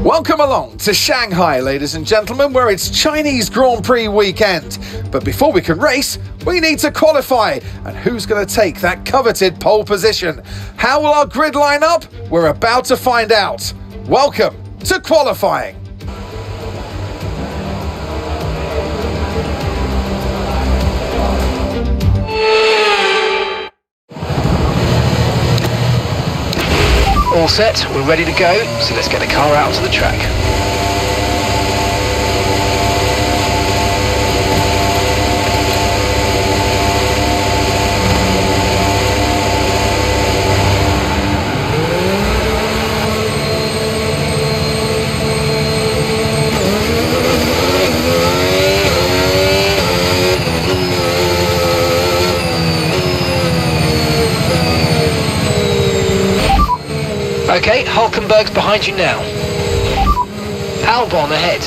Welcome along to Shanghai, ladies and gentlemen, where it's Chinese Grand Prix weekend. But before we can race, we need to qualify. And who's going to take that coveted pole position? How will our grid line up? We're about to find out. Welcome to qualifying. All set, we're ready to go, so let's get the car out to the track. Okay, Hulkenberg's behind you now. Albon ahead.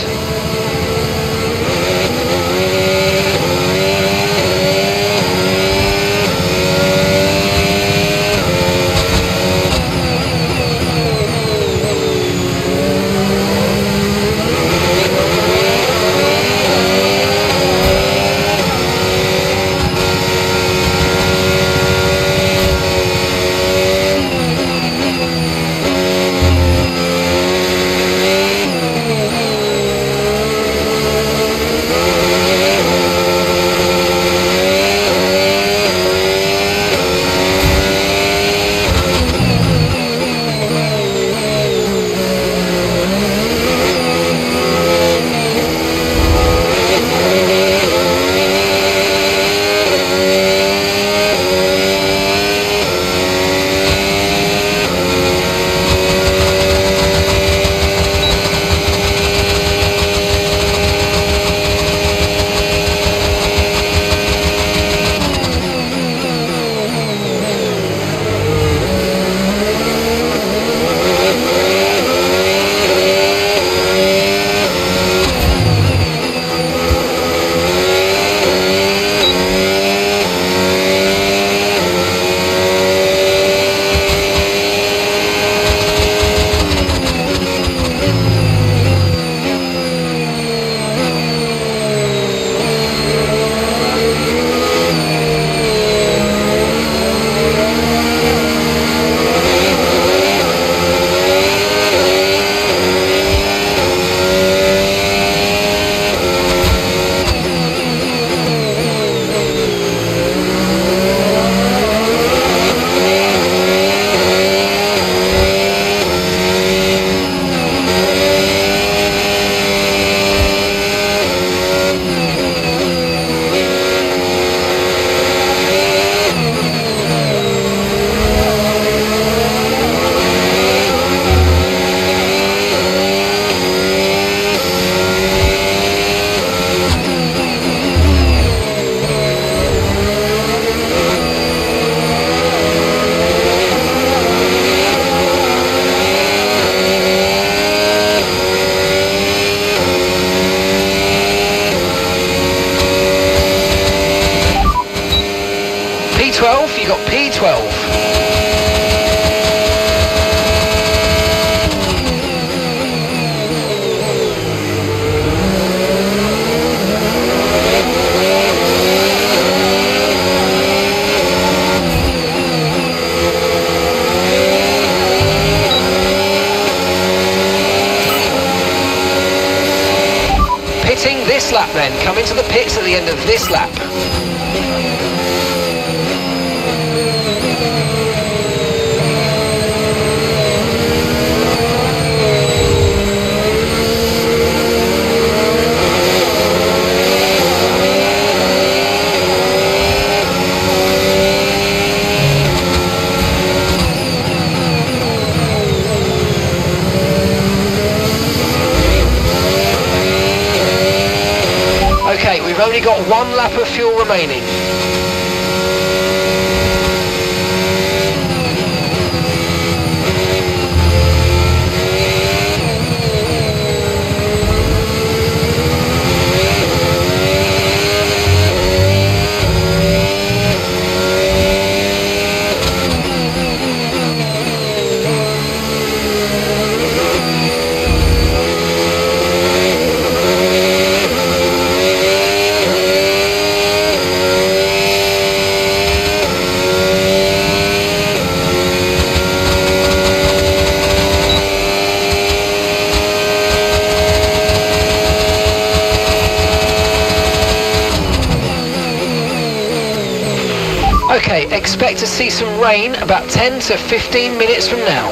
P12, you got P12. Pitting this lap then, come into the pits at the end of this lap. Okay, we've only got one lap of fuel remaining. expect to see some rain about 10 to 15 minutes from now.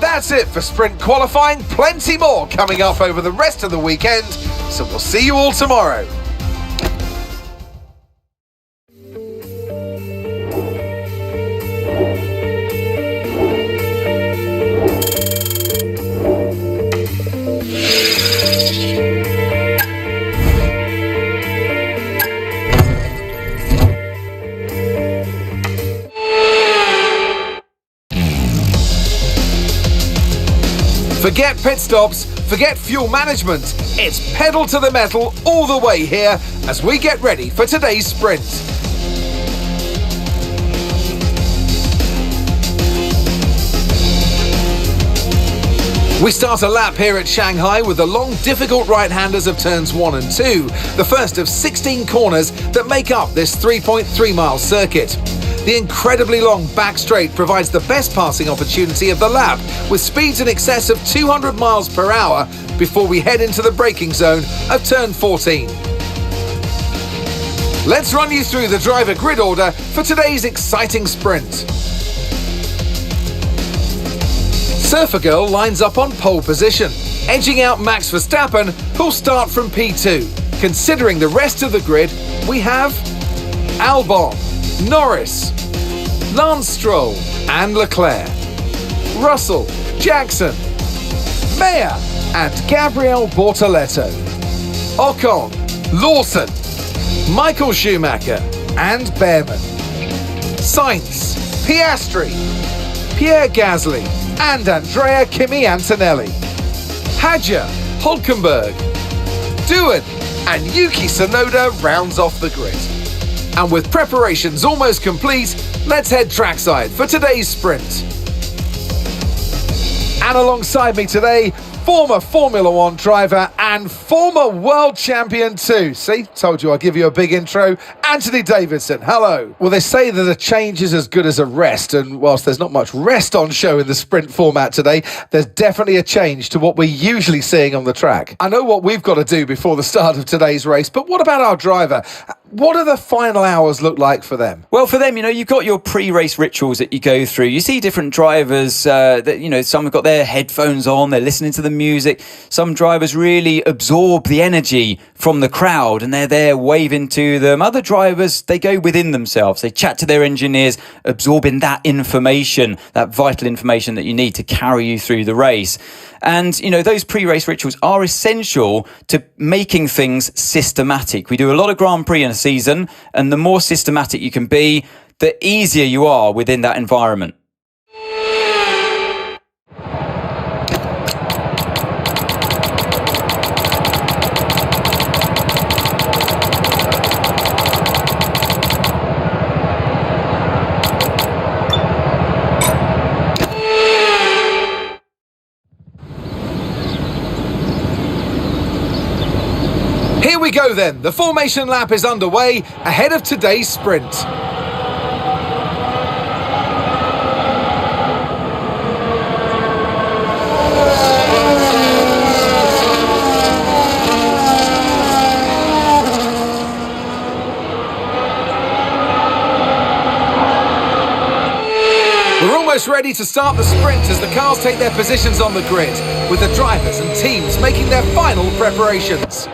That's it for sprint qualifying. Plenty more coming up over the rest of the weekend, so we'll see you all tomorrow. Forget pit stops, forget fuel management. It's pedal to the metal all the way here as we get ready for today's sprint. We start a lap here at Shanghai with the long, difficult right-handers of turns 1 and 2, the first of 16 corners that make up this 3.3-mile circuit. The incredibly long back straight provides the best passing opportunity of the lap, with speeds in excess of 200 miles per hour before we head into the braking zone of turn 14. Let's run you through the driver grid order for today's exciting sprint. Surfer Girl lines up on pole position, edging out Max Verstappen, who'll start from P2. Considering the rest of the grid, we have Albon, Norris, Lance Stroll and Leclerc, Russell, Jackson, Mayer and Gabriel Bortoleto, Ocon, Lawson, Michael Schumacher and Behrman, Sainz, Piastri, Pierre Gasly and Andrea Kimi Antonelli, Hadjar, Hulkenberg, Doohan and Yuki Tsunoda rounds off the grid. And with preparations almost complete, let's head trackside for today's sprint. And alongside me today, former Formula One driver and former world champion too. See, told you I'll give you a big intro. Anthony Davidson, hello. Well, they say that a change is as good as a rest, and whilst there's not much rest on show in the sprint format today, there's definitely a change to what we're usually seeing on the track. I know what we've got to do before the start of today's race, but what about our driver? What do the final hours look like for them? Well, for them, you've got your pre-race rituals that you go through. You see different drivers that, some have got their headphones on, they're listening to the music. Some drivers really absorb the energy from the crowd and they're there waving to them. Other drivers, they go within themselves. They chat to their engineers, absorbing that information, that vital information that you need to carry you through the race. And, those pre-race rituals are essential to making things systematic. We do a lot of Grand Prix in a season, and the more systematic you can be, the easier you are within that environment. Here we go then, the formation lap is underway ahead of today's sprint. We're almost ready to start the sprint as the cars take their positions on the grid, with the drivers and teams making their final preparations.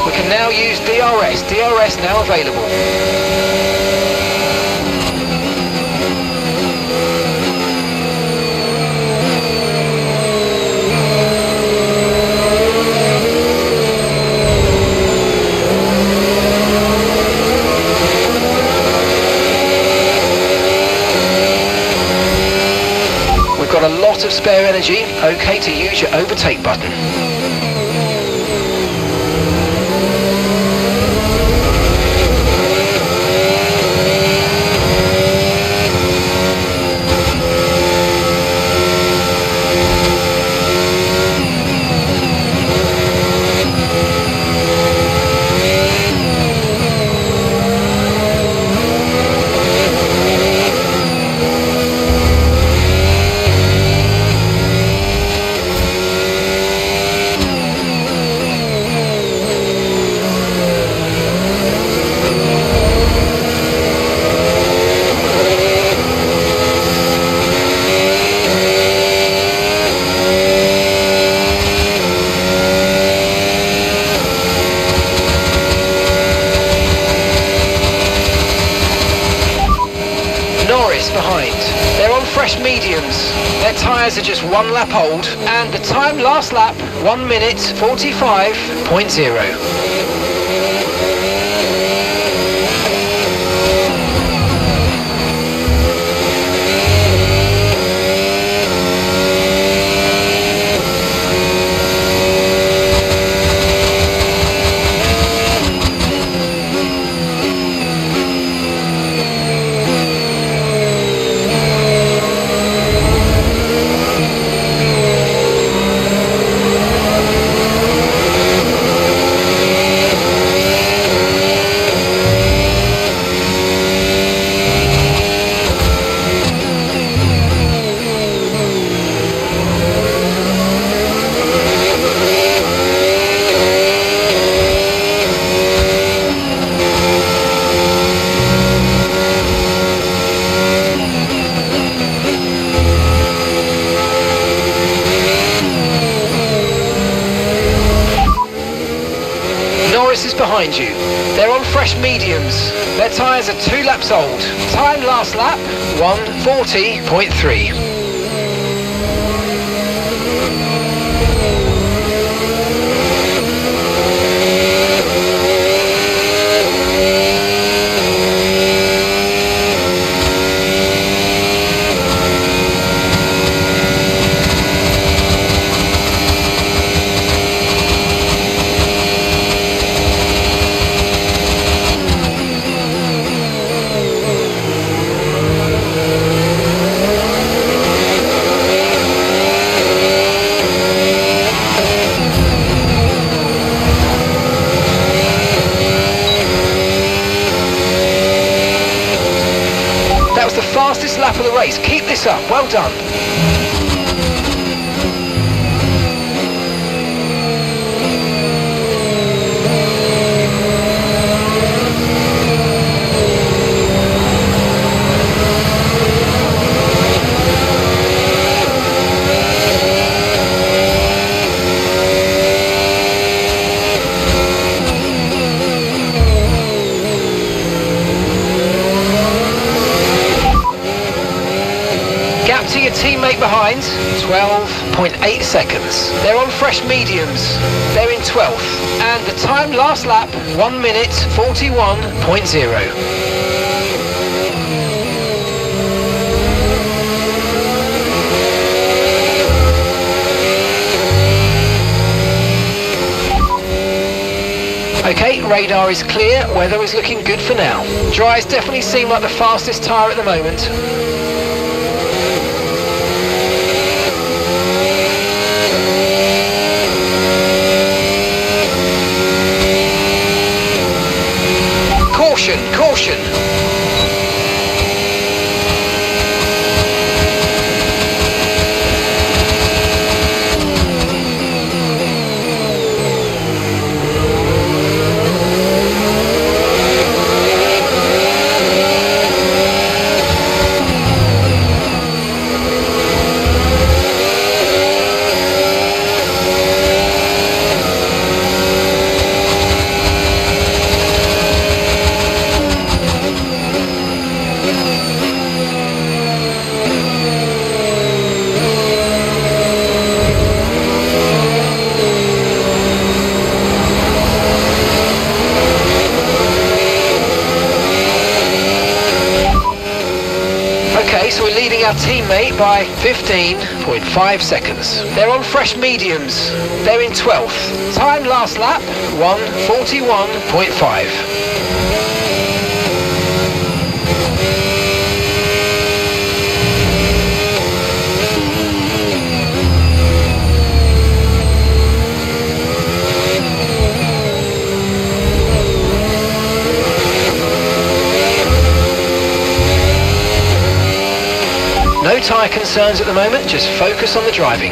We can now use DRS. DRS now available. We've got a lot of spare energy. Okay to use your overtake button. Behind. They're on fresh mediums. Their tyres are just 1 lap old, and the time last lap 1 minute 45.0. Is behind you. They're on fresh mediums. Their tyres are 2 laps old. Time last lap 1:40.3. Fastest lap of the race. Keep this up. Well done. To your teammate behind, 12.8 seconds. They're on fresh mediums. They're in 12th. And the time last lap, 1 minute 41.0. Okay, radar is clear. Weather is looking good for now. Dries definitely seem like the fastest tyre at the moment. Caution! our teammate by 15.5 seconds. They're on fresh mediums. They're in 12th. Time last lap, 1:41.5. No tyre concerns at the moment, just focus on the driving.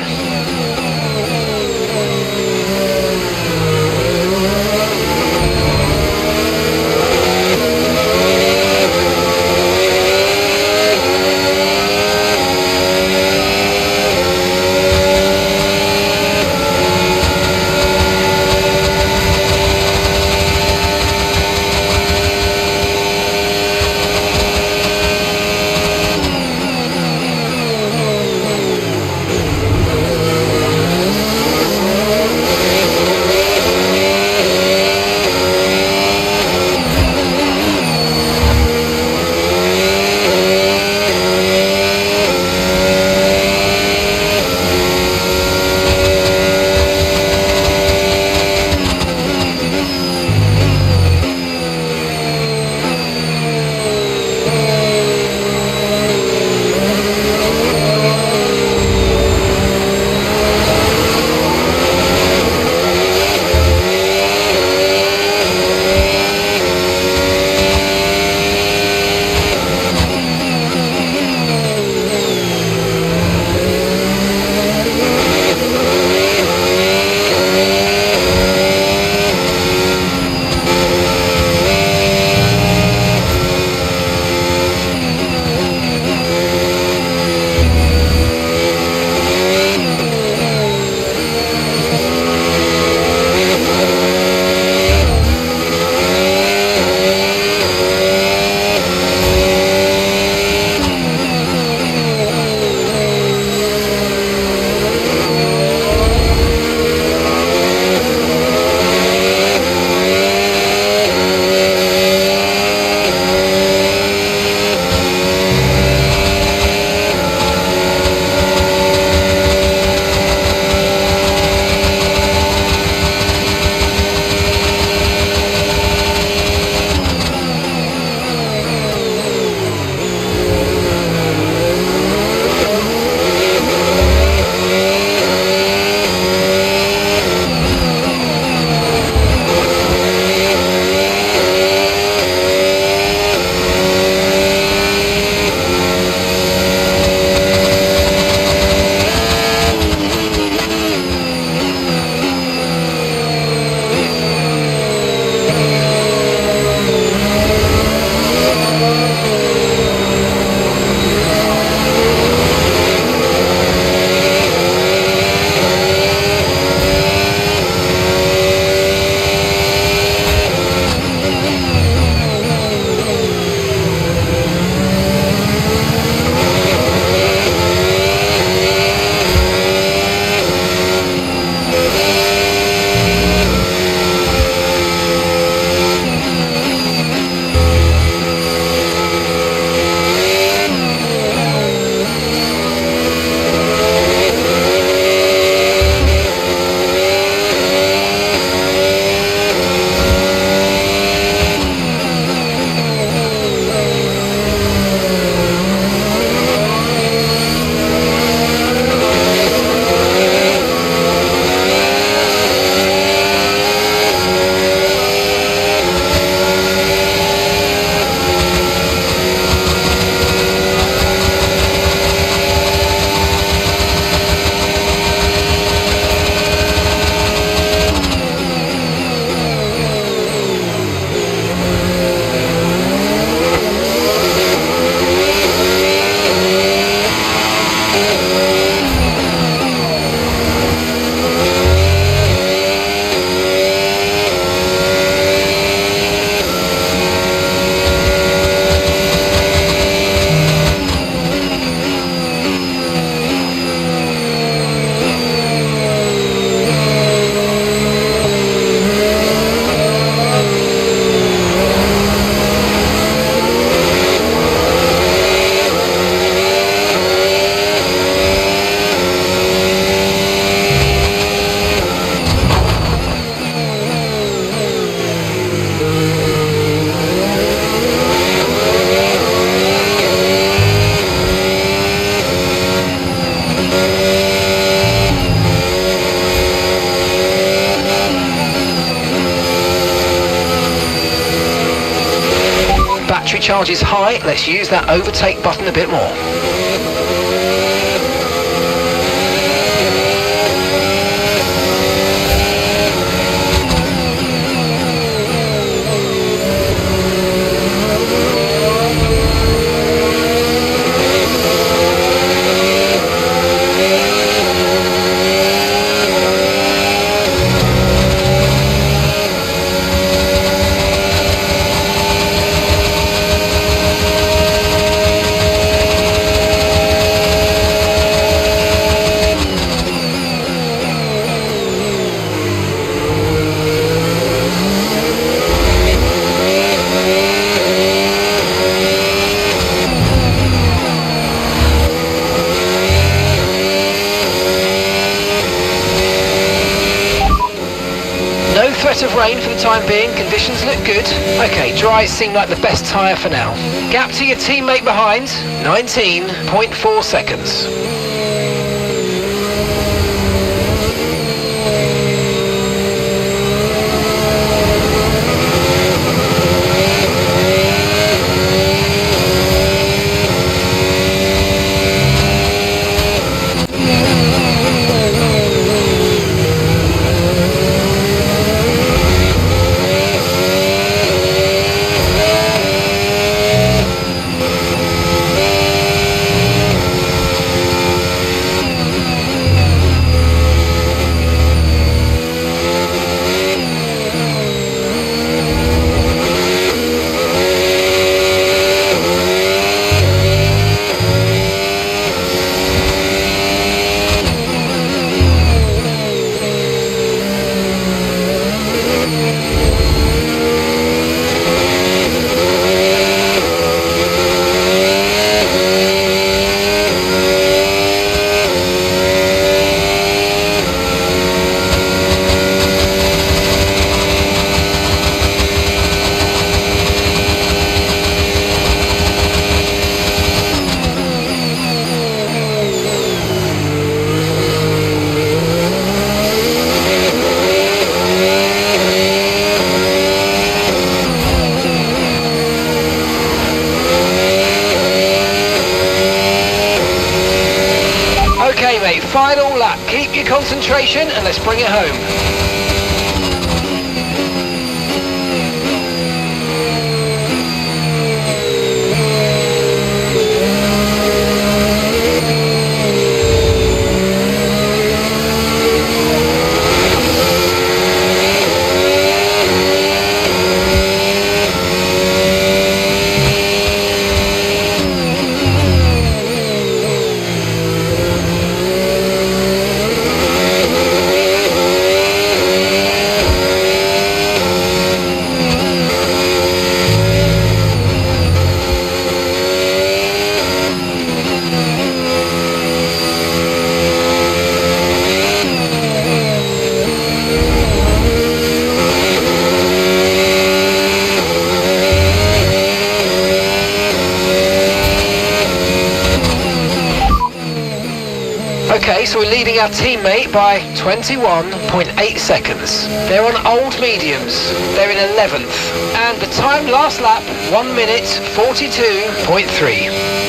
battery charge is high, let's use that overtake button a bit more. Threat of rain for the time being, conditions look good. Okay, dries seem like the best tyre for now. Gap to your teammate behind, 19.4 seconds. Okay mate, final lap. Keep your concentration and let's bring it home. Okay, so we're leading our teammate by 21.8 seconds. They're on old mediums. They're in 11th. And the time last lap, 1 minute 42.3.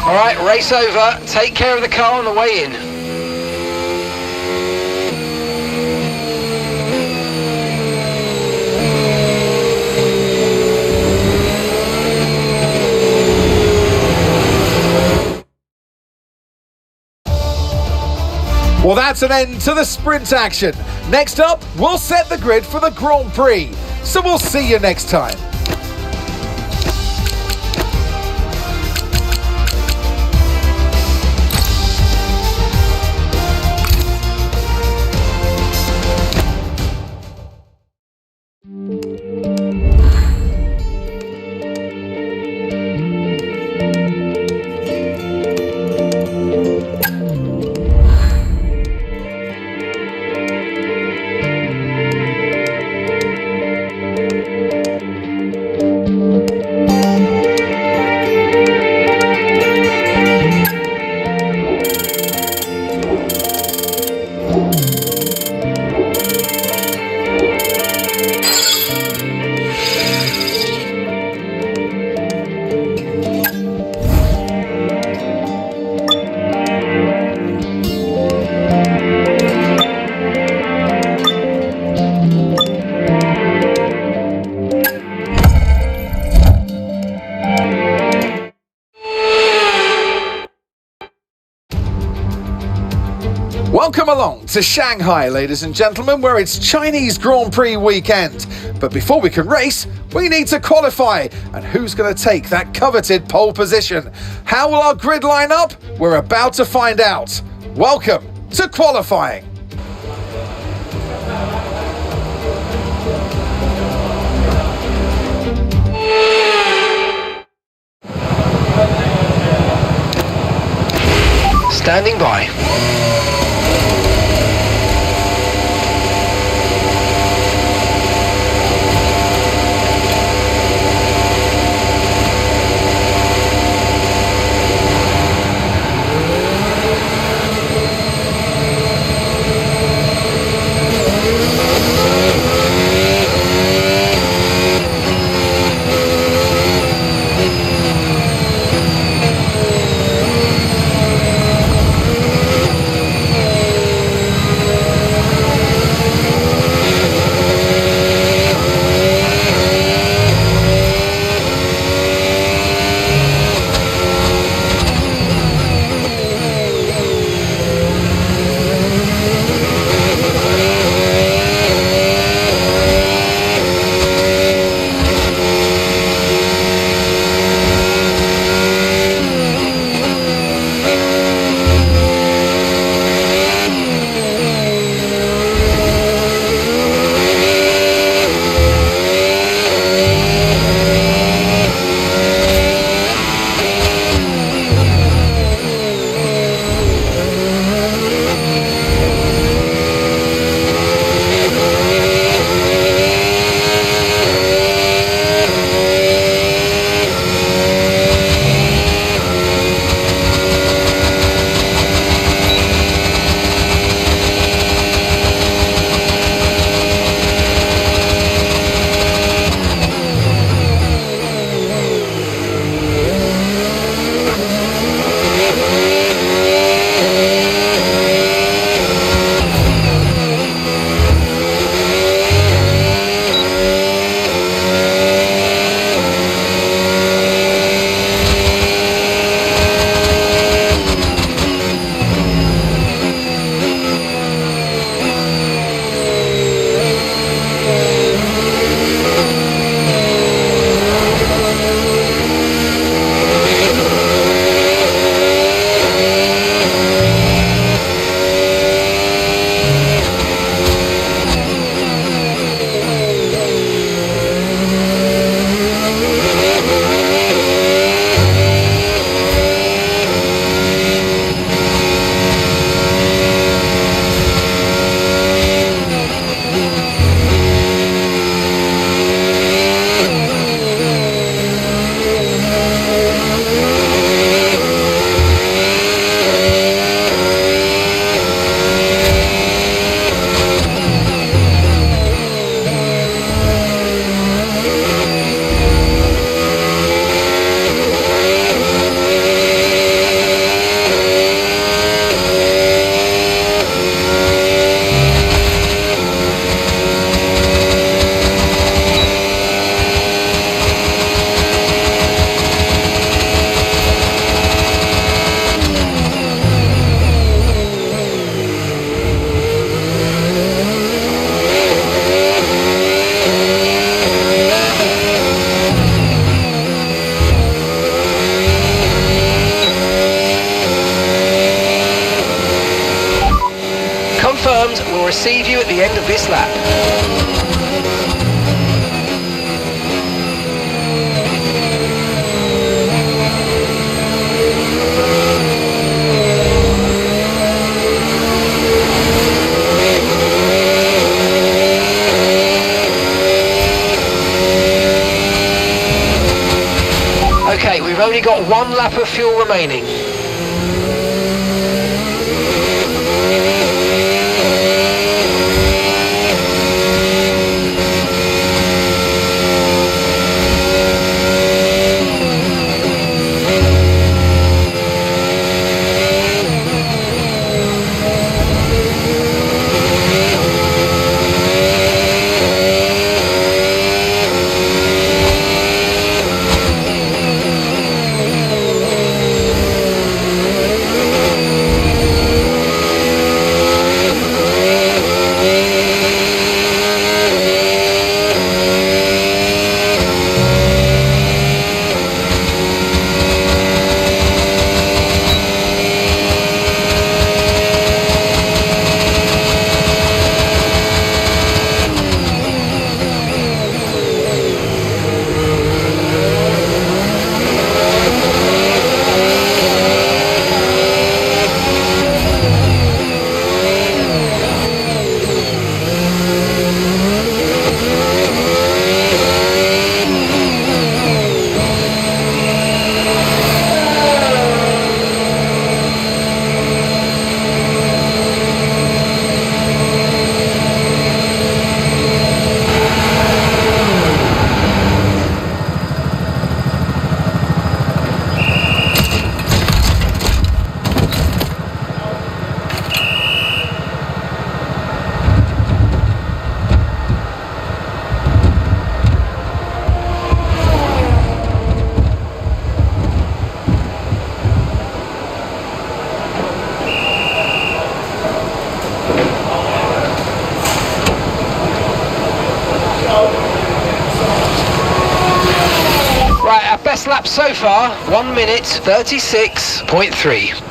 Alright, race over. Take care of the car on the way in. Well, that's an end to the sprint action. Next up, we'll set the grid for the Grand Prix. So we'll see you next time. Welcome along to Shanghai, ladies and gentlemen, where it's Chinese Grand Prix weekend. But before we can race, we need to qualify. And who's going to take that coveted pole position? How will our grid line up? We're about to find out. Welcome to qualifying. Standing by. Confirmed, we'll receive you at the end of this lap. Okay, we've only got one lap of fuel remaining. lap so far, 1 minute 36.3.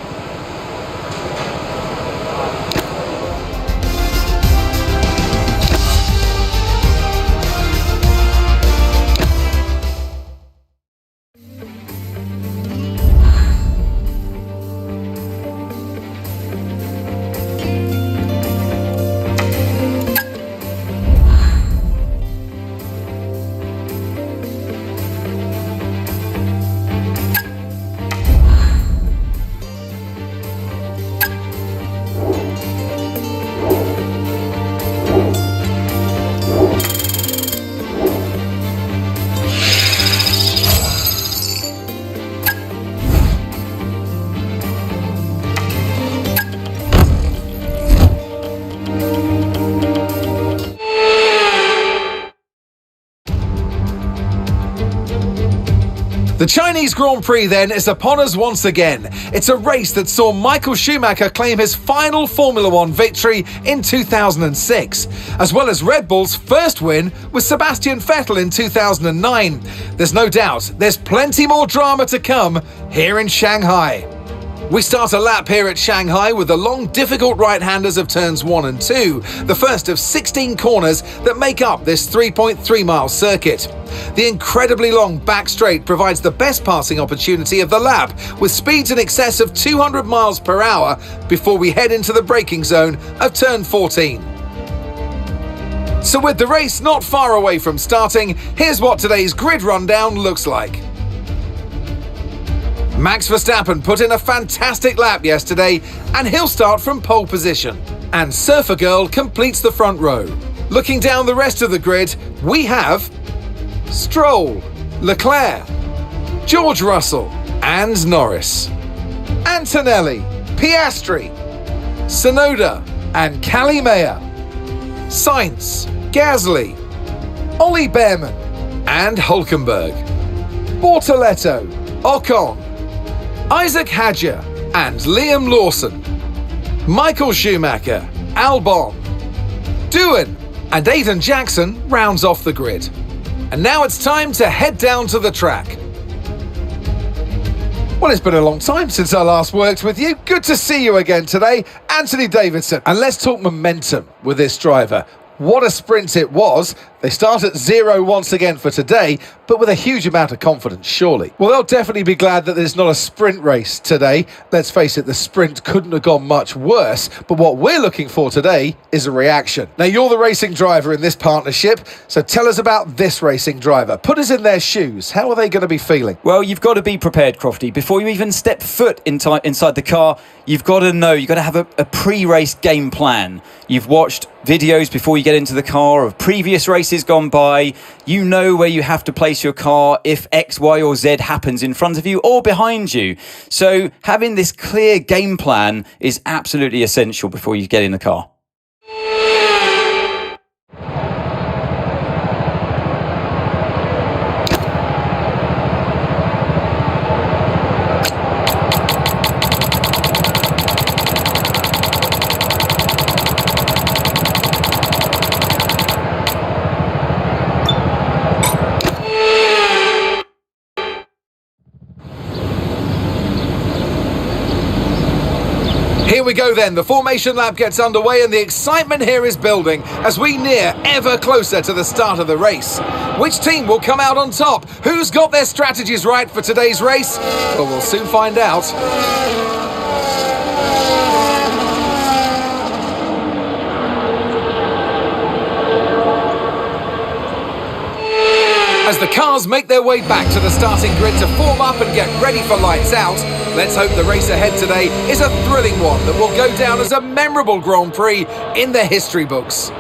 The Chinese Grand Prix then is upon us once again. It's a race that saw Michael Schumacher claim his final Formula One victory in 2006, as well as Red Bull's first win with Sebastian Vettel in 2009. There's no doubt there's plenty more drama to come here in Shanghai. We start a lap here at Shanghai with the long, difficult right-handers of turns 1 and 2, the first of 16 corners that make up this 3.3-mile circuit. The incredibly long back straight provides the best passing opportunity of the lap, with speeds in excess of 200 miles per hour before we head into the braking zone of turn 14. So with the race not far away from starting, here's what today's grid rundown looks like. Max Verstappen put in a fantastic lap yesterday, and he'll start from pole position. And Surfer Girl completes the front row. Looking down the rest of the grid, we have Stroll, Leclerc, George Russell and Norris, Antonelli, Piastri, Tsunoda and Kalimea, Sainz, Gasly, Ollie Behrman and Hülkenberg, Bortoletto, Ocon, Isaac Hadjar and Liam Lawson, Michael Schumacher, Albon, Doohan and Aiden Jackson rounds off the grid. And now it's time to head down to the track. Well, it's been a long time since I last worked with you. Good to see you again today, Anthony Davidson. And let's talk momentum with this driver. What a sprint it was. They start at 0 once again for today, but with a huge amount of confidence, surely. Well, they'll definitely be glad that there's not a sprint race today. Let's face it, the sprint couldn't have gone much worse, but what we're looking for today is a reaction. Now, you're the racing driver in this partnership, so tell us about this racing driver. Put us in their shoes. How are they going to be feeling? Well, you've got to be prepared, Crofty. Before you even step foot inside the car, you've got to know, you've got to have a pre-race game plan. You've watched videos before you get into the car of previous races gone by. You know where you have to place your car if X, Y or Z happens in front of you or behind you. So having this clear game plan is absolutely essential before you get in the car. Here we go then, the formation lap gets underway and the excitement here is building as we near ever closer to the start of the race. Which team will come out on top? Who's got their strategies right for today's race? Well, we'll soon find out. As the cars make their way back to the starting grid to form up and get ready for lights out, let's hope the race ahead today is a thrilling one that will go down as a memorable Grand Prix in the history books.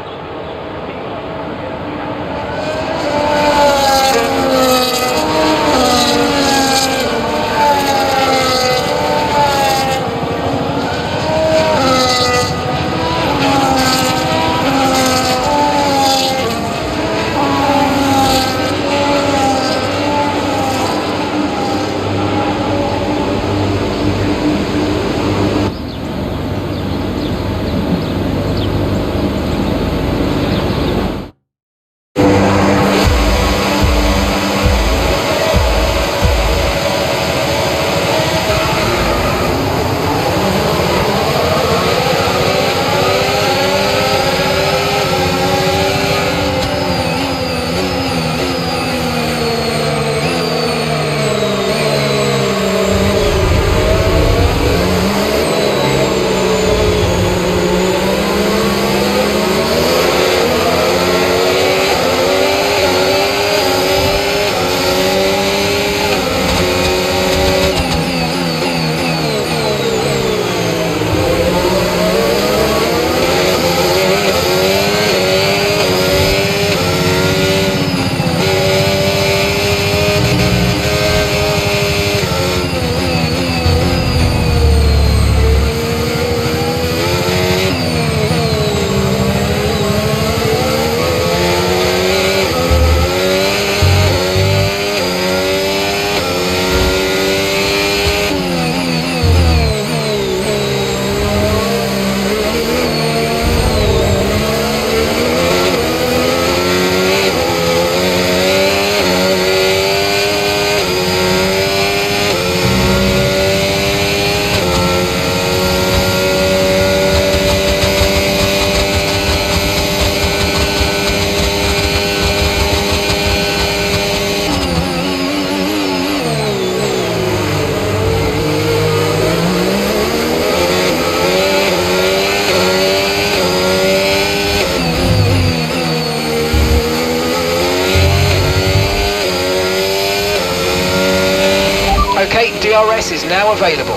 is now available.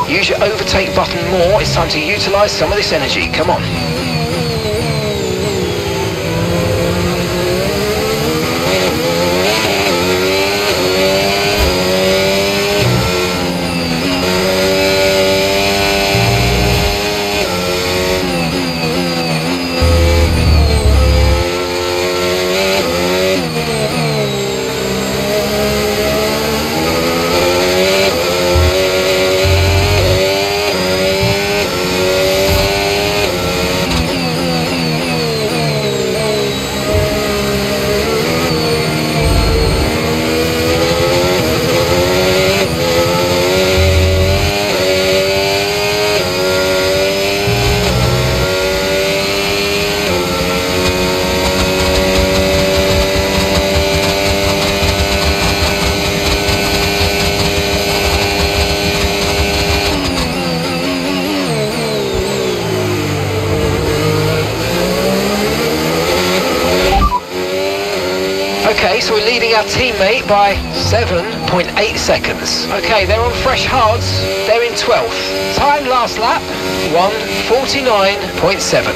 Use your overtake button more. It's time to utilise some of this energy. Come on. Okay, so we're leading our teammate by 7.8 seconds. Okay, they're on fresh hards. They're in 12th. Time last lap, 1:49.7.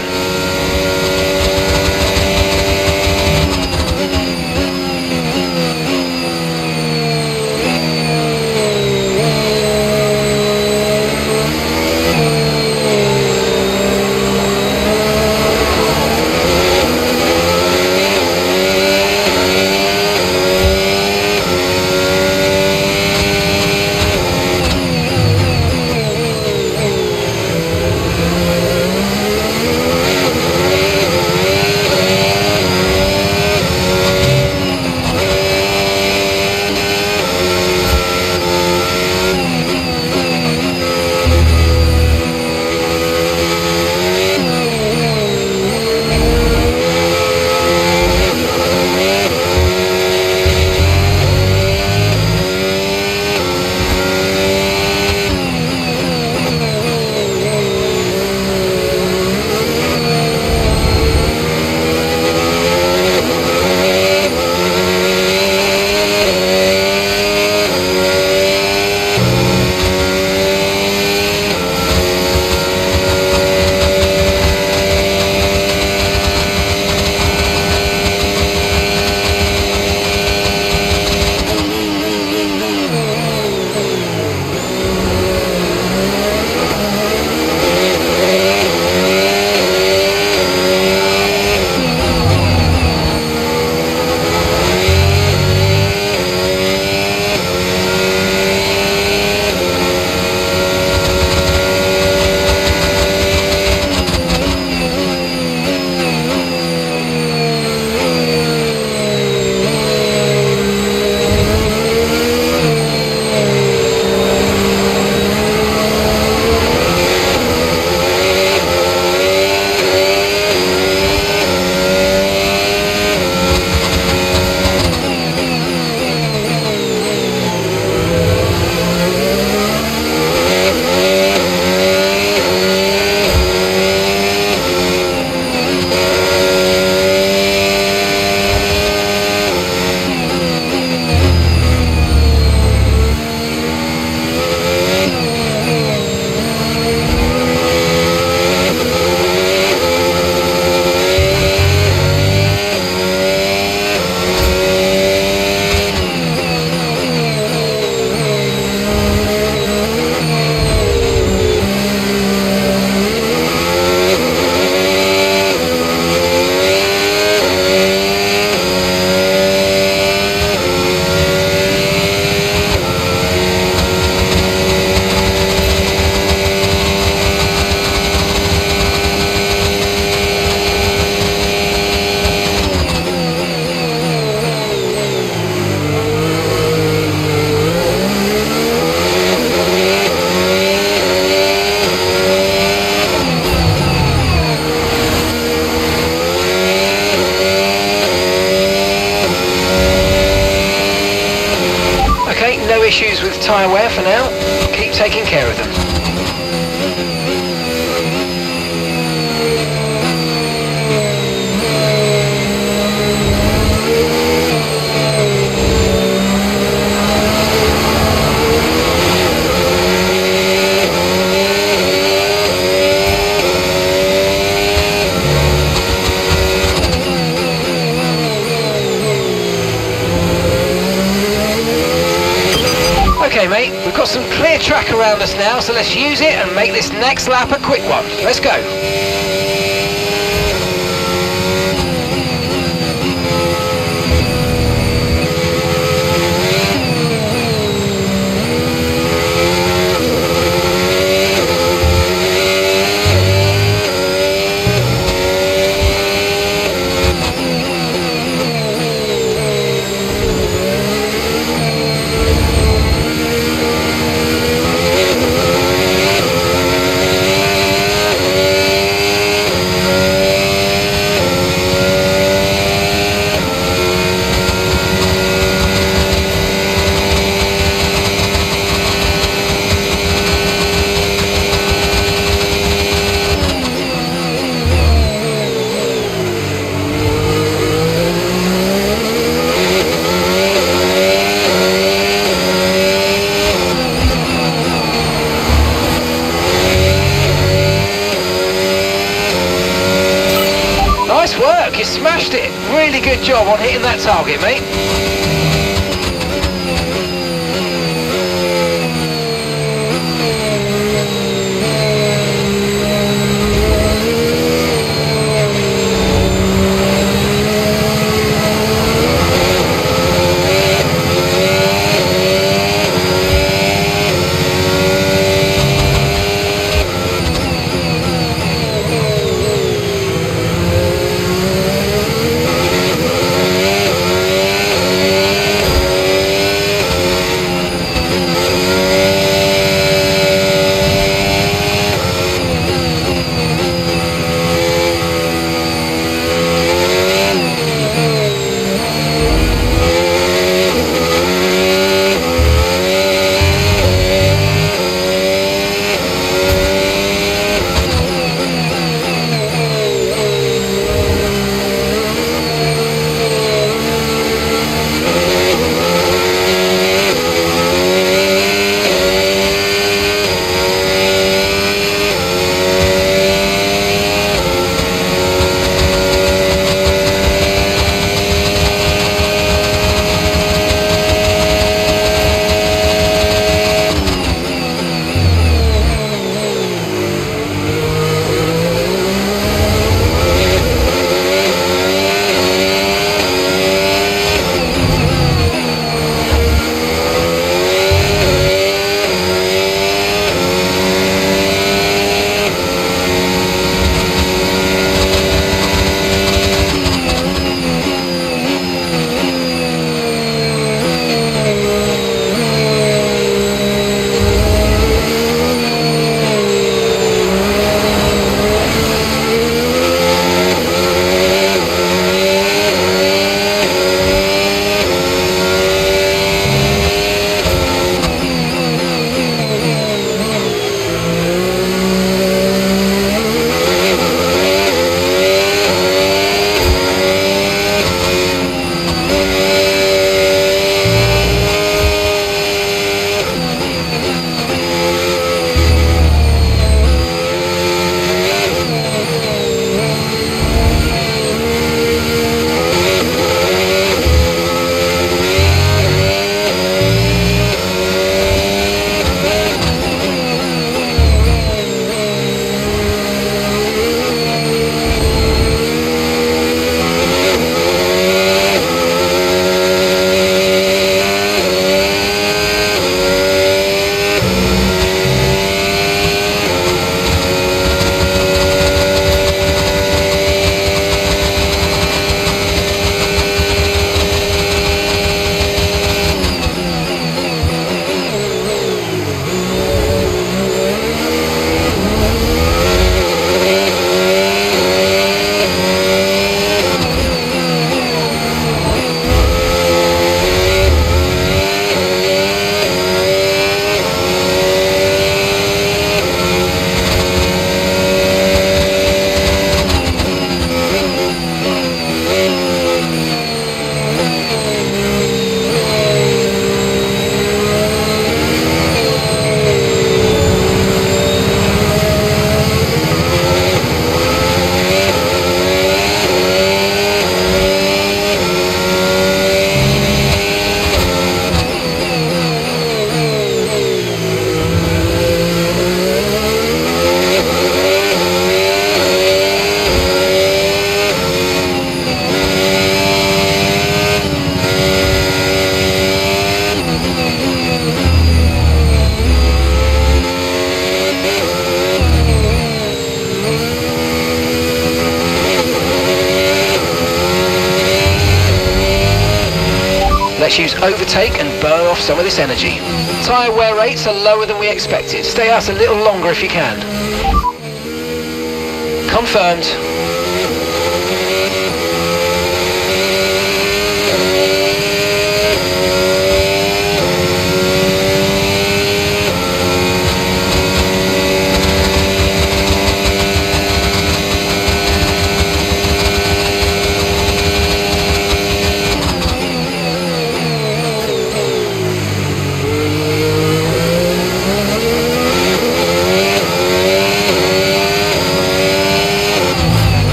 tyre wear for now. Keep taking care of them. Okay mate, we've got some clear track around us now, so let's use it and make this next lap a quick one. Let's go. Nice work, you smashed it. Really good job on hitting that target, mate. Let's use overtake and burn off some of this energy. Tyre wear rates are lower than we expected. Stay out a little longer if you can. Confirmed.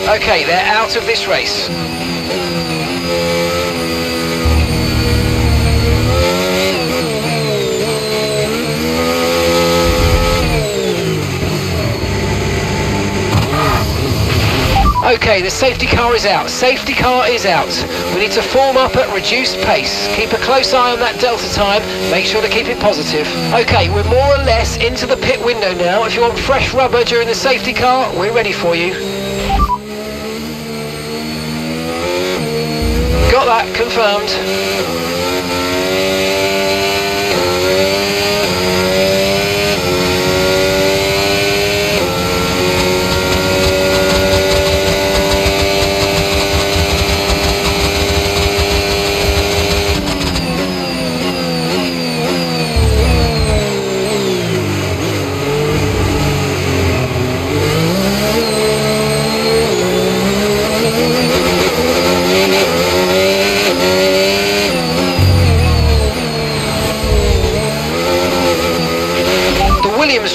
Okay, they're out of this race. Okay, the safety car is out. Safety car is out. We need to form up at reduced pace. Keep a close eye on that delta time. Make sure to keep it positive. Okay, we're more or less into the pit window now. If you want fresh rubber during the safety car, we're ready for you. Got that, confirmed.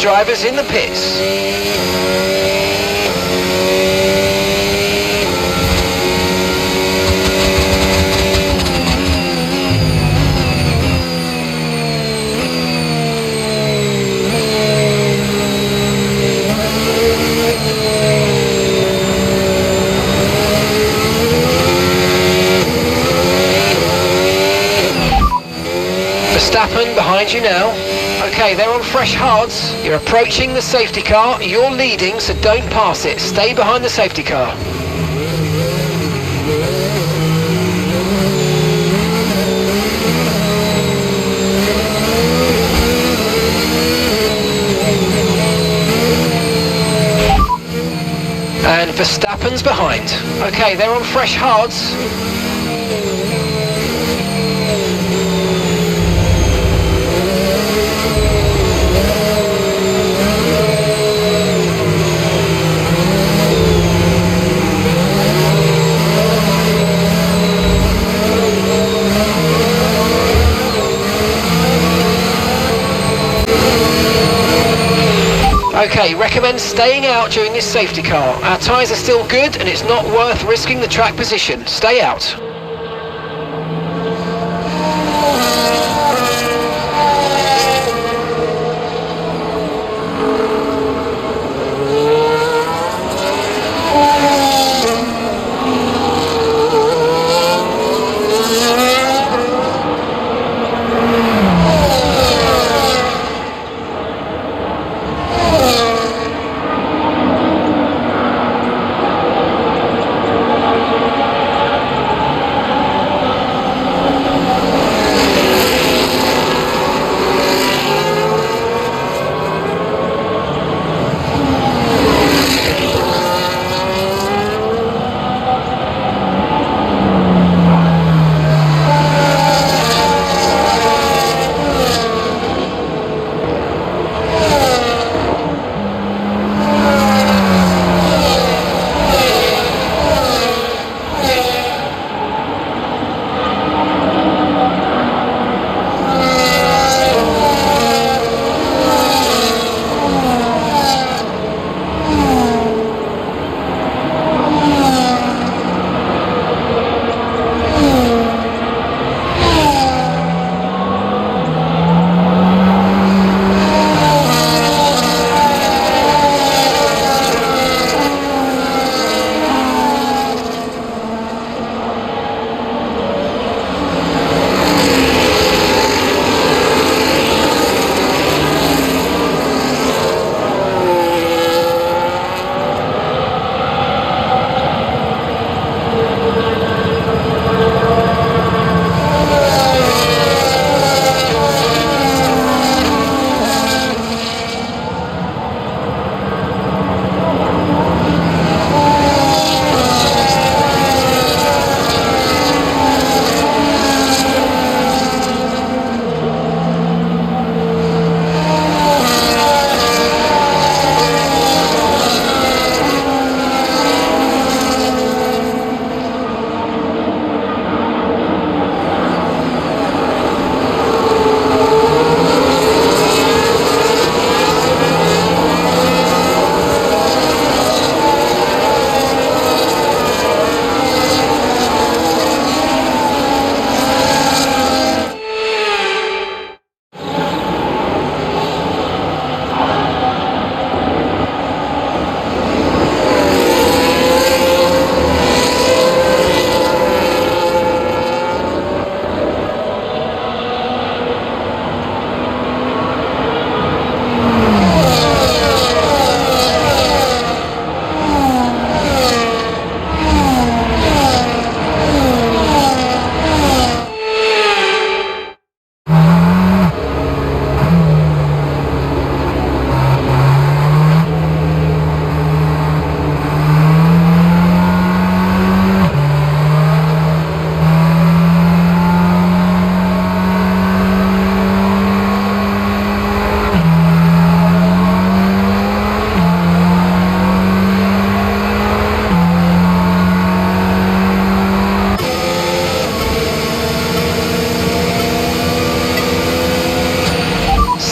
Drivers in the pits. Verstappen behind you now. Okay, they're on fresh hards. You're approaching the safety car. You're leading, so don't pass it. Stay behind the safety car. And Verstappen's behind. Okay, they're on fresh hards. Okay, recommend staying out during this safety car. Our tyres are still good and it's not worth risking the track position. Stay out.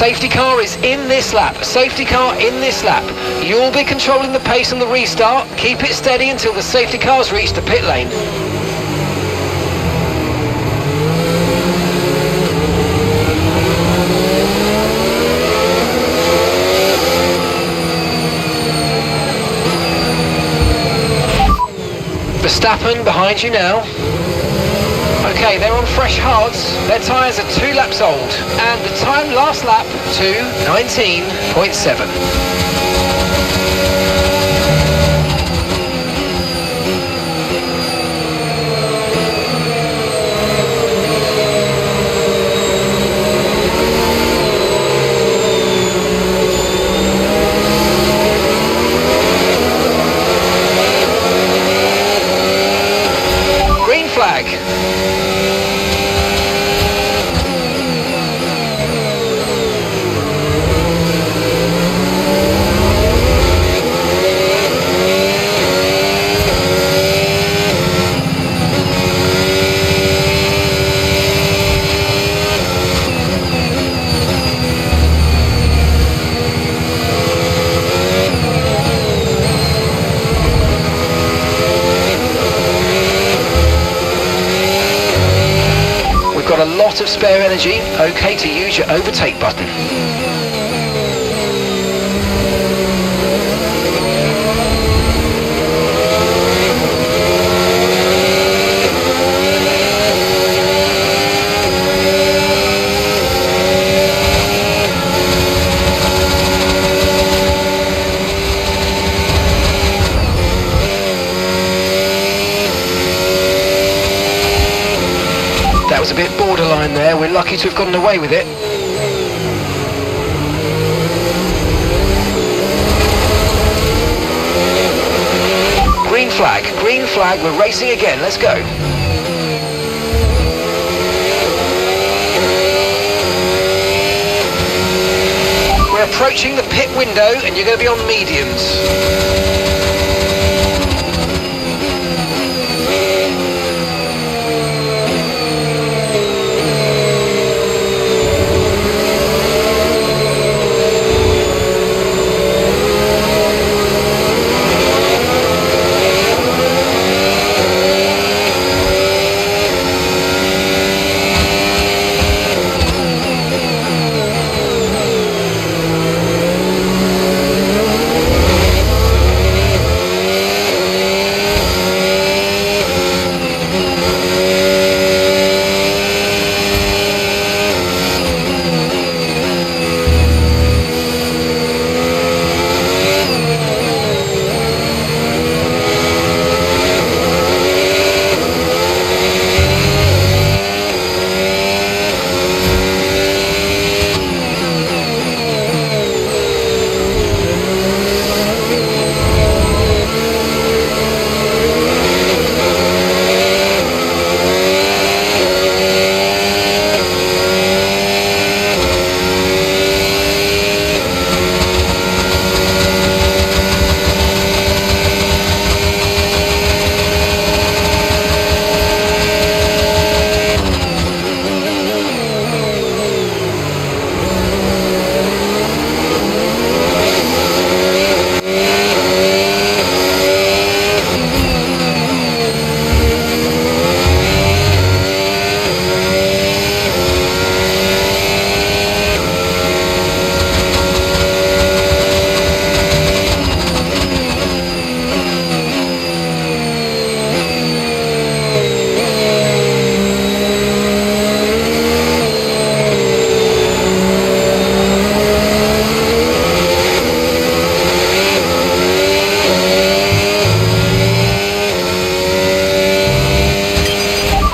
Safety car is in this lap. Safety car in this lap. You'll be controlling the pace on the restart. Keep it steady until the safety car's reached the pit lane. Verstappen behind you now. Okay, they're on fresh hards. Their tyres are 2 laps old. And the time last lap, 2:19.7. of spare energy, okay to use your overtake button. That was a bit borderline there, we're lucky to have gotten away with it. Green flag, we're racing again, let's go. We're approaching the pit window and you're going to be on mediums.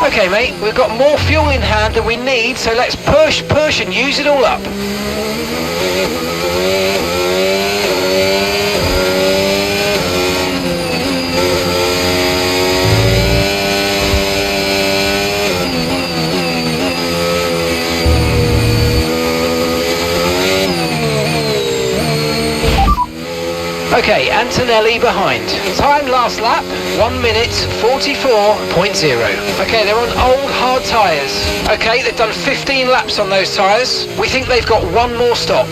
Okay mate, we've got more fuel in hand than we need, so let's push and use it all up. Okay, Antonelli behind. Time last lap, 1 minute 44.0. Okay, they're on old hard tyres. Okay, they've done 15 laps on those tyres. We think they've got one more stop.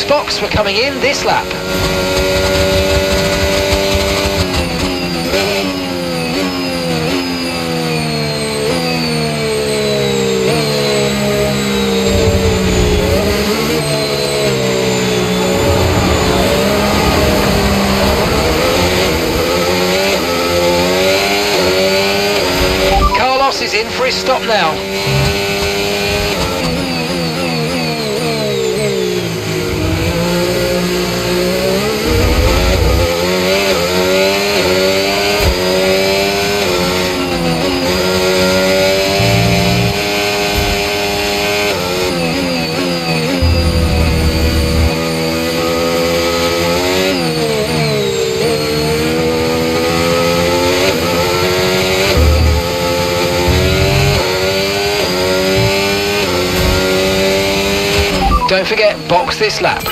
Box, we're coming in this lap. Carlos is in for his stop now. don't forget, box this lap.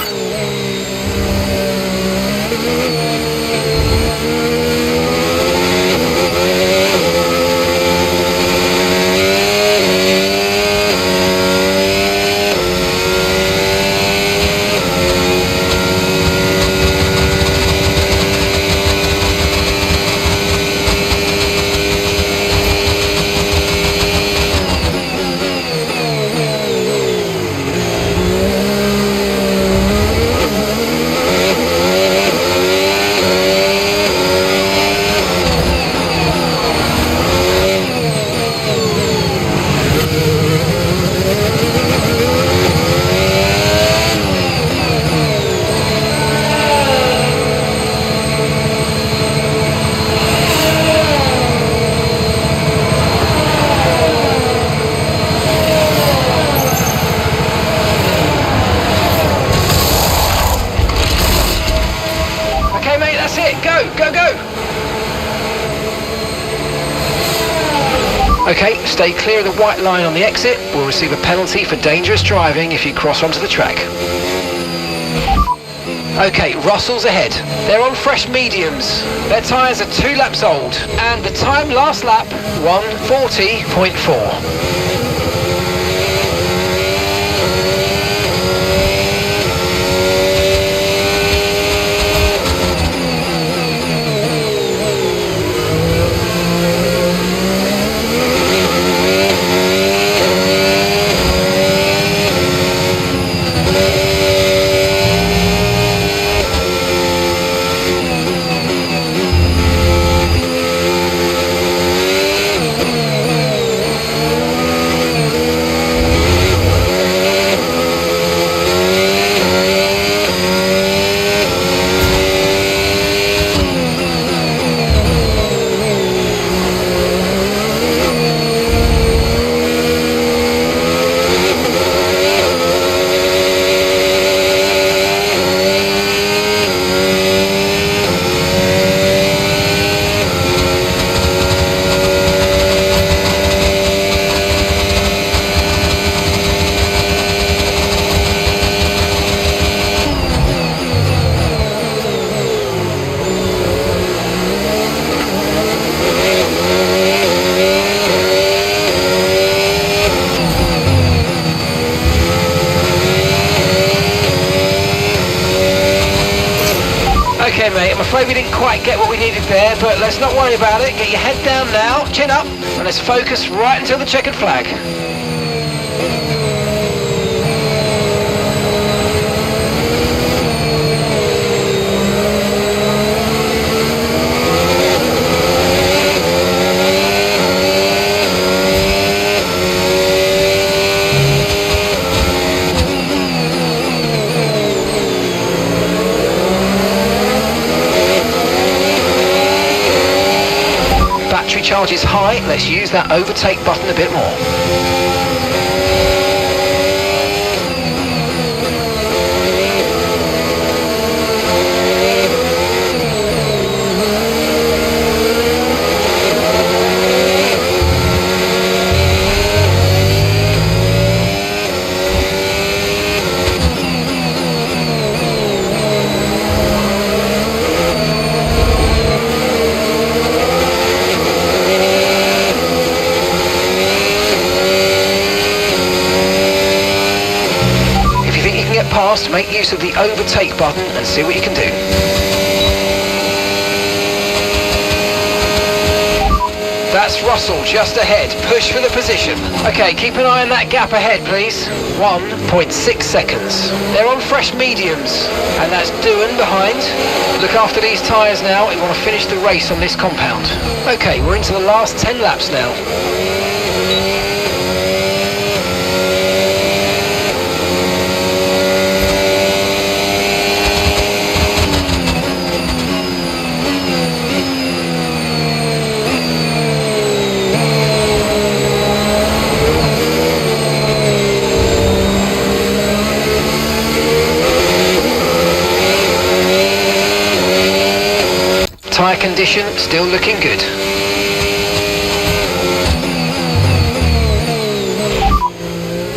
Okay, stay clear of the white line on the exit. We'll receive a penalty for dangerous driving if you cross onto the track. Okay, Russell's ahead. They're on fresh mediums. Their tyres are 2 laps old, and the time last lap, 1:40.4. Okay mate, I'm afraid we didn't quite get what we needed there, but let's not worry about it. Get your head down now, chin up, and let's focus right until the checkered flag. Battery charge is high, let's use that overtake button a bit more. Past, make use of the overtake button and see what you can do. That's Russell just ahead, push for the position. Okay, keep an eye on that gap ahead please. 1.6 seconds. They're on fresh mediums, and that's Doohan behind. Look after these tyres now, we want to finish the race on this compound. Okay, we're into the last 10 laps now. Tyre condition still looking good.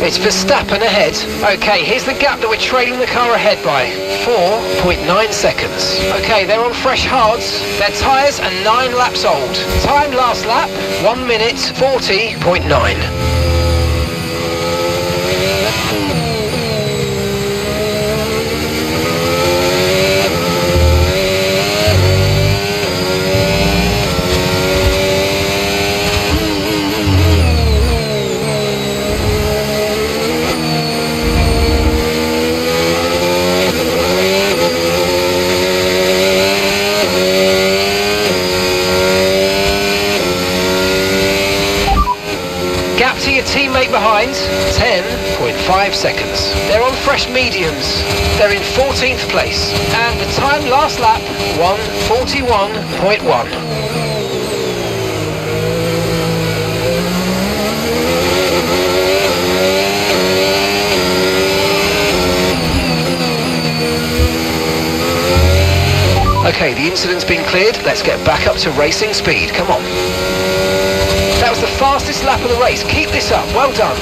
It's Verstappen ahead. Okay, here's the gap that we're trailing the car ahead by. 4.9 seconds. Okay, they're on fresh hards. Their tyres are 9 laps old. Time last lap, 1 minute 40.9. Gap to your teammate behind, 10.5 seconds. They're on fresh mediums. They're in 14th place. And the time last lap, 1:41.1. Okay, the incident's been cleared. Let's get back up to racing speed. Come on. That was the fastest lap of the race. Keep this up. Well done.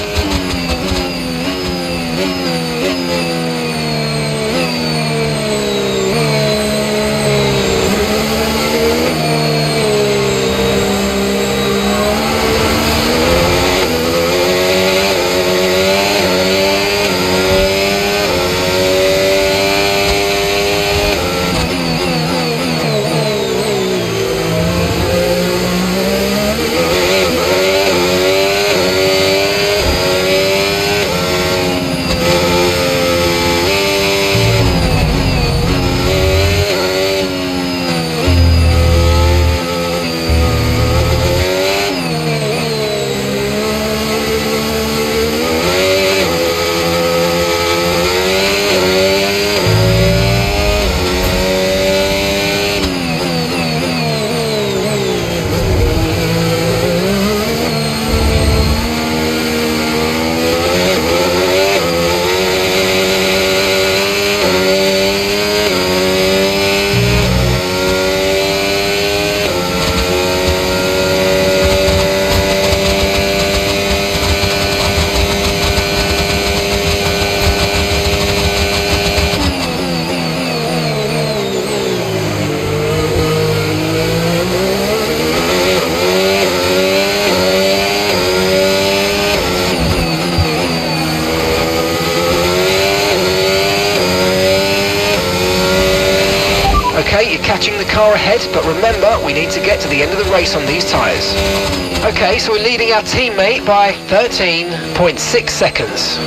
Okay, you're catching the car ahead, but remember, we need to get to the end of the race on these tyres. Okay, so we're leading our teammate by 13.6 seconds.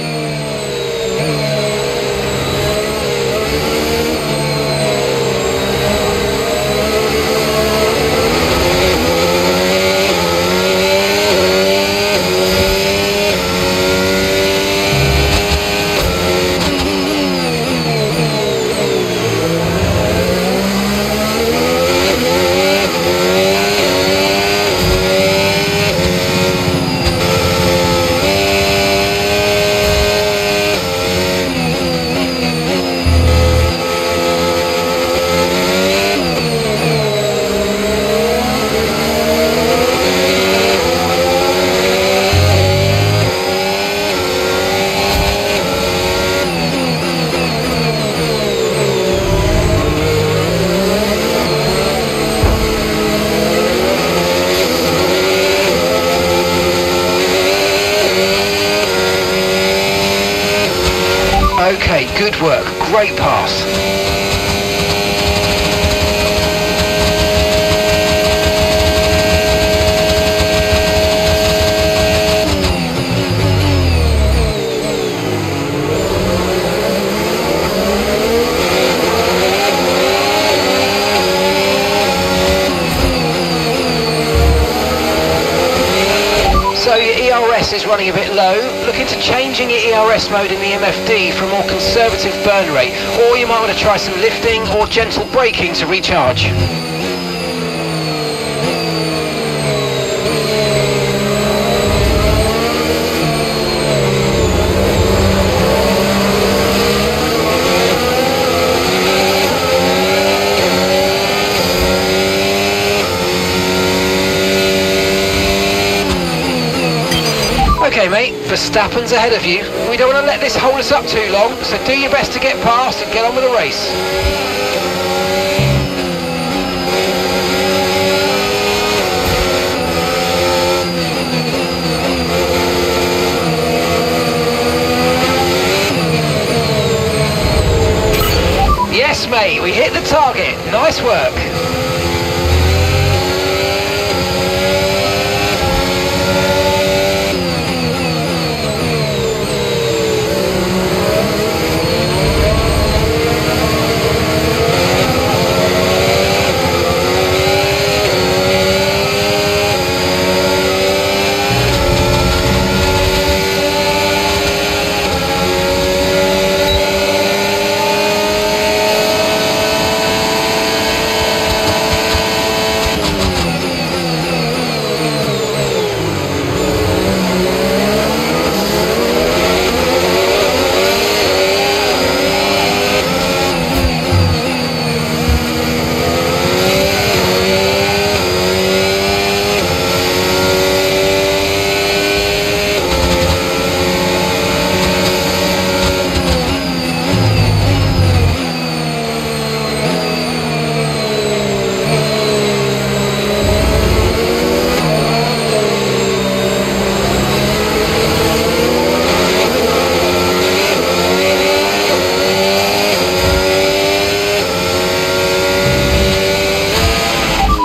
Okay, good work. Great pass. So your ERS is running a bit low. Look into changing your ERS mode in the MFD for a more conservative burn rate, or you might want to try some lifting or gentle braking to recharge. Okay mate, Verstappen's ahead of you. We don't want to let this hold us up too long, so do your best to get past and get on with the race. Yes, mate, we hit the target. Nice work.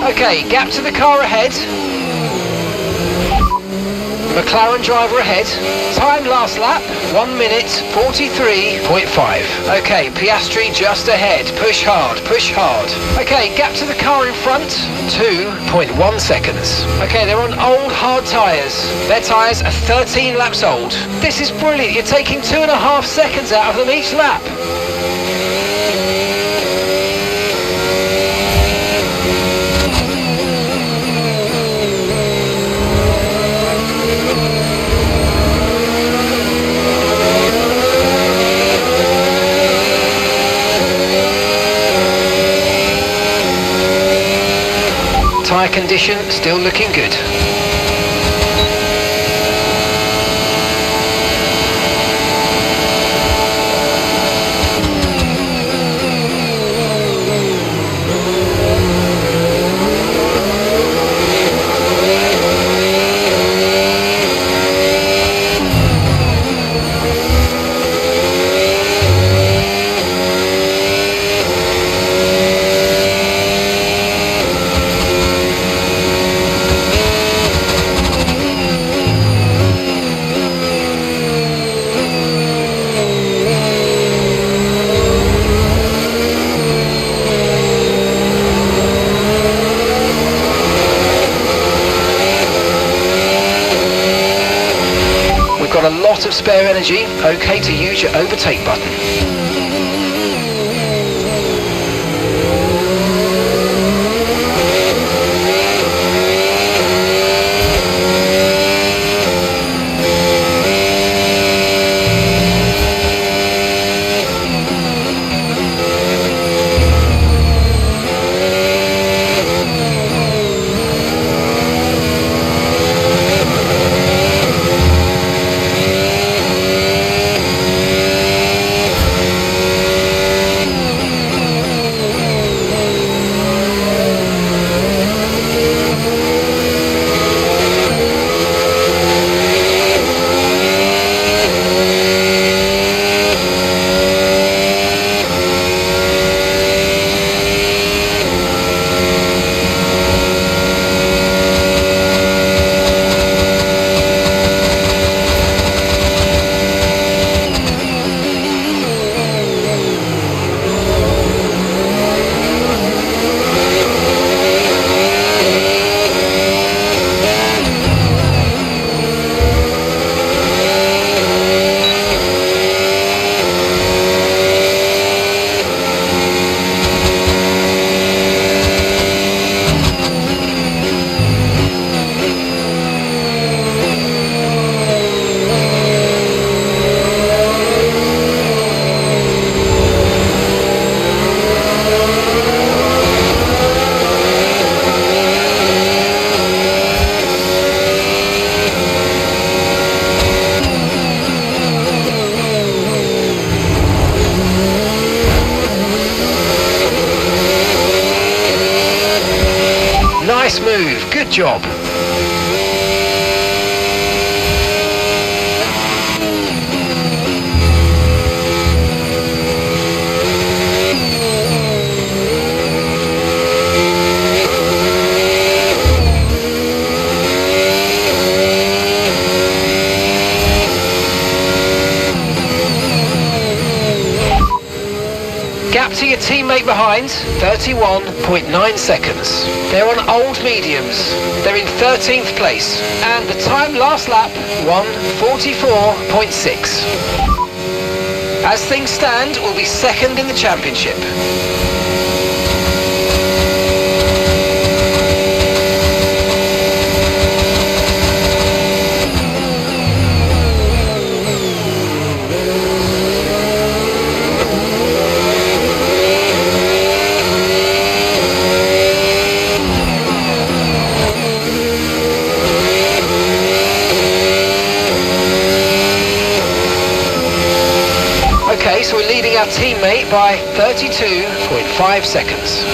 Okay, gap to the car ahead. McLaren driver ahead. Time last lap, 1 minute 43.5. Okay, Piastri just ahead. Push hard, push hard. Okay, gap to the car in front, 2.1 seconds. Okay, they're on old hard tyres. Their tyres are 13 laps old. This is brilliant. You're taking 2.5 seconds out of them each lap. Tyre condition still looking good. Got a lot of spare energy, okay to use your overtake button. Nice move, good job. Gap to your teammate behind, 31.9 seconds. They're on old mediums. They're in 13th place. And the time last lap, 1:44.6. As things stand, we'll be second in the championship. Okay, so we're leading our teammate by 32.5 seconds.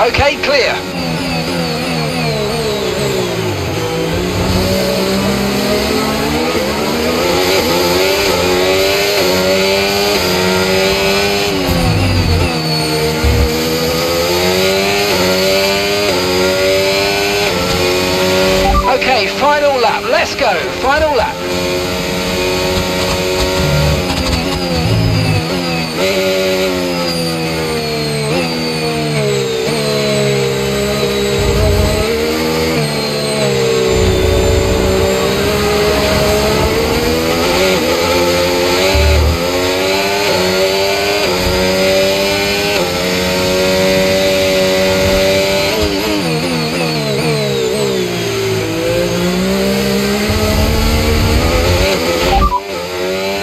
Okay, clear. Okay, final lap. Let's go. Final lap.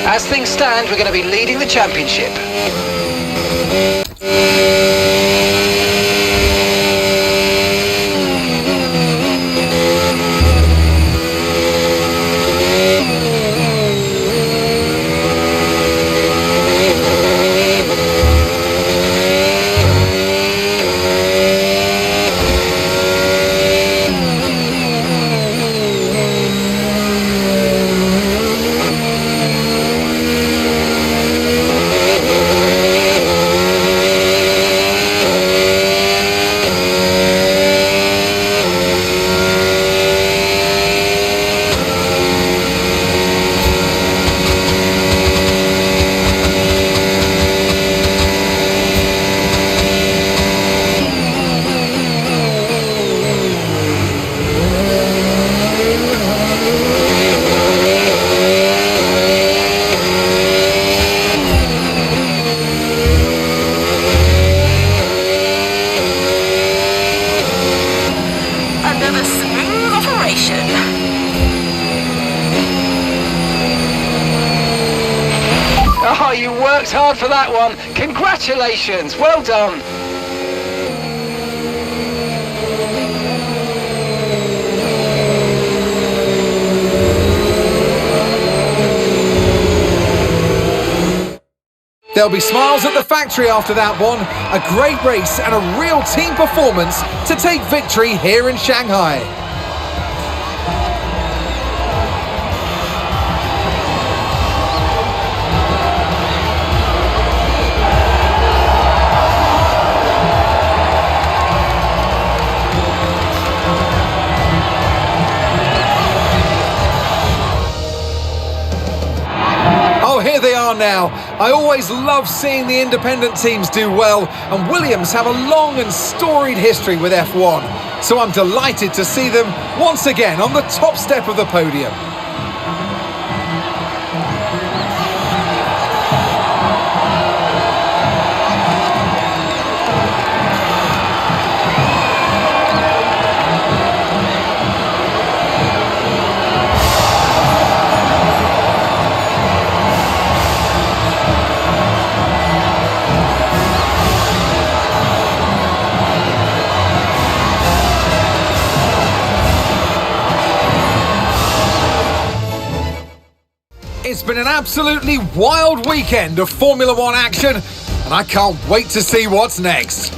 As things stand, we're going to be leading the championship. Oh, you worked hard for that one. Congratulations. Well done. There'll be smiles at the factory after that one. A great race and a real team performance to take victory here in Shanghai. Oh, here they are now. I always love seeing the independent teams do well, and Williams have a long and storied history with F1, so I'm delighted to see them once again on the top step of the podium. It's been an absolutely wild weekend of Formula One action, and I can't wait to see what's next.